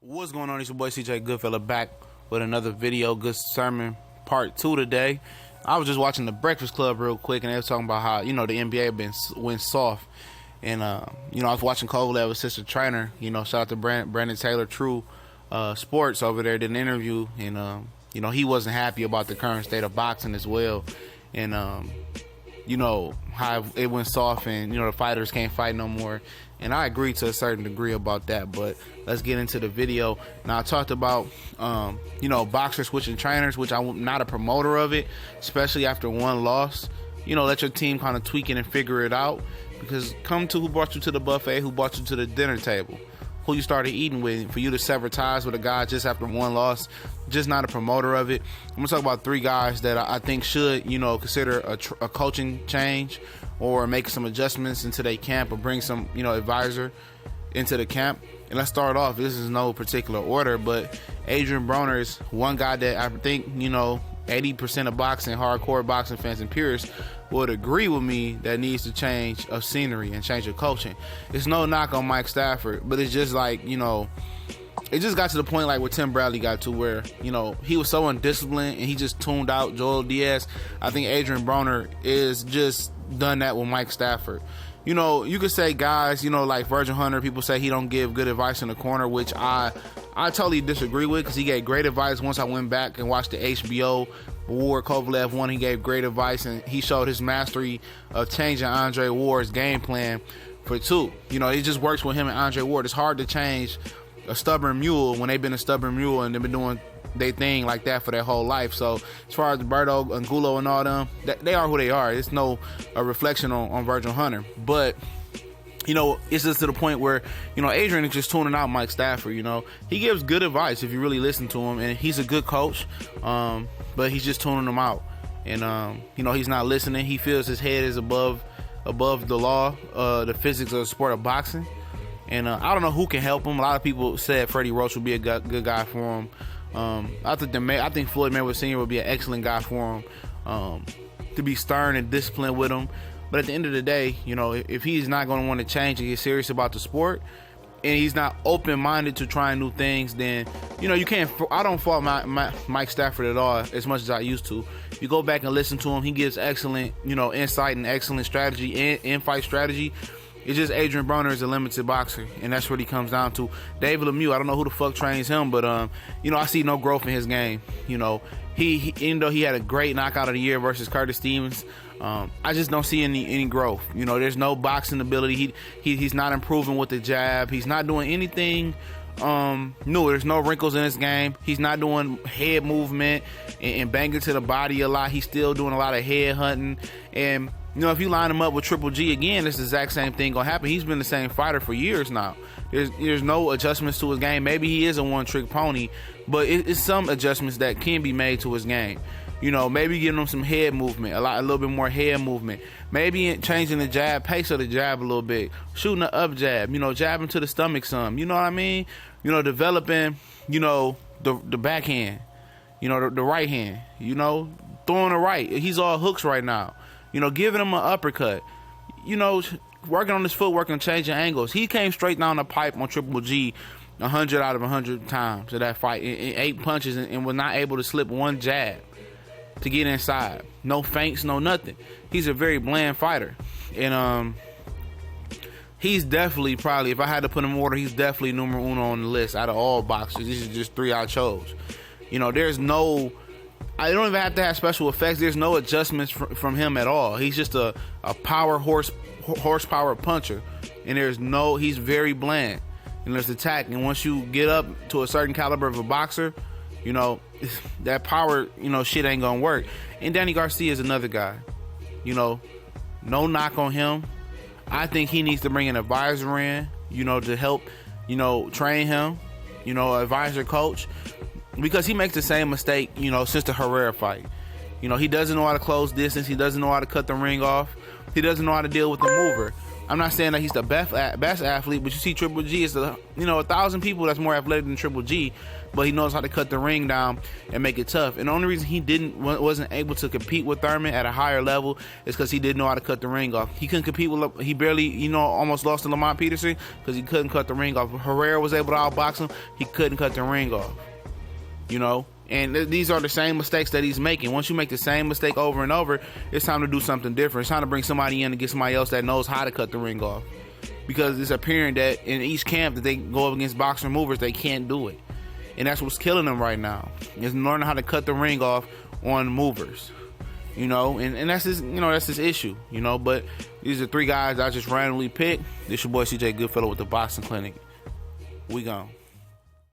What's going on? It's your boy CJ GoodFella back with another video, Good Sermon Part 2 today. I was just watching The Breakfast Club real quick, and they were talking about how, the NBA went soft. And, I was watching Kovalev, assistant trainer, shout out to Brandon Taylor, True Sports over there, did an interview. And, he wasn't happy about the current state of boxing as well. And, how it went soft and, the fighters can't fight no more. And I agree to a certain degree about that, but let's get into the video. Now, I talked about, boxers switching trainers, which I'm not a promoter of it, especially after one loss. Let your team kind of tweak it and figure it out, because come to who brought you to the buffet, who brought you to the dinner table, who you started eating with. For you to sever ties with a guy just after one loss, just not a promoter of it. I'm going to talk about three guys that I think should, consider a coaching change or make some adjustments into their camp, or bring some, advisor into the camp. And let's start off. This is no particular order, but Adrian Broner is one guy that I think, 80% of boxing, hardcore boxing fans and purists would agree with me that needs to change of scenery and change of coaching. It's no knock on Mike Stafford, but it's just like, it just got to the point like where Tim Bradley got to, where, he was so undisciplined and he just tuned out Joel Diaz. I think Adrian Broner is just done that with Mike Stafford. You could say guys, like Virgil Hunter, people say he don't give good advice in the corner, which I totally disagree with, because he gave great advice. Once I went back and watched the HBO Ward Kovalev one, he gave great advice, and he showed his mastery of changing Andre Ward's game plan for two. It just works with him and Andre Ward. It's hard to change a stubborn mule when they've been a stubborn mule and they've been doing their thing like that for their whole life. So as far as Berto, Angulo, and all them, they are who they are. It's no reflection on Virgil Hunter, but it's just to the point where Adrian is just tuning out Mike Stafford. He gives good advice if you really listen to him, and he's a good coach, but he's just tuning them out. And he's not listening. He feels his head is above the law, the physics of the sport of boxing. And I don't know who can help him. A lot of people said Freddie Roach would be a good guy for him. I think Floyd Mayweather Sr. would be an excellent guy for him, to be stern and disciplined with him. But at the end of the day, if he's not going to want to change and get serious about the sport, and he's not open-minded to trying new things, then, you can't. I don't fault Mike Stafford at all as much as I used to. If you go back and listen to him, he gives excellent, insight and excellent strategy and in-fight strategy. It's just Adrian Broner is a limited boxer, and that's what he comes down to. David Lemieux, I don't know who the fuck trains him, but I see no growth in his game. He even though he had a great knockout of the year versus Curtis Stevens, I just don't see any growth. There's no boxing ability. He's not improving with the jab. He's not doing anything new. There's no wrinkles in his game. He's not doing head movement and banging to the body a lot. He's still doing a lot of head hunting. And if you line him up with Triple G again, it's the exact same thing gonna happen. He's been the same fighter for years now. There's no adjustments to his game. Maybe he is a one-trick pony, but it's some adjustments that can be made to his game. Maybe giving him some head movement, a little bit more head movement. Maybe changing the jab, pace of the jab a little bit, shooting the up jab, jabbing to the stomach some. You know what I mean? Developing, the backhand, the right hand, throwing the right. He's all hooks right now. Giving him an uppercut, working on his footwork and changing angles. He came straight down the pipe on Triple G 100 out of 100 times of that fight in 8 punches, and was not able to slip one jab to get inside. No feints, no nothing. He's a very bland fighter. And he's definitely, probably, if I had to put him in order, he's definitely numero uno on the list out of all boxers. These are just 3 I chose. There's no... I don't even have to have special effects. There's no adjustments from him at all. He's just a power horsepower puncher, and he's very bland in his attack. And once you get up to a certain caliber of a boxer, that power, shit ain't gonna work. And Danny Garcia is another guy. No knock on him. I think he needs to bring an advisor in, to help, train him, advisor coach. Because he makes the same mistake, since the Herrera fight. He doesn't know how to close distance. He doesn't know how to cut the ring off. He doesn't know how to deal with the mover. I'm not saying that he's the best athlete, but you see Triple G is 1,000 people that's more athletic than Triple G, but he knows how to cut the ring down and make it tough. And the only reason he wasn't able to compete with Thurman at a higher level is because he didn't know how to cut the ring off. He couldn't compete with, he barely, almost lost to Lamont Peterson because he couldn't cut the ring off. Herrera was able to outbox him. He couldn't cut the ring off. And these are the same mistakes that he's making. Once you make the same mistake over and over, it's time to do something different. It's time to bring somebody in and get somebody else that knows how to cut the ring off. Because it's appearing that in each camp that they go up against boxer movers, they can't do it. And that's what's killing them right now, is learning how to cut the ring off on movers. And that's his issue. But these are 3 guys I just randomly picked. This your boy CJ Goodfella with the Boxing Clinic. We gone.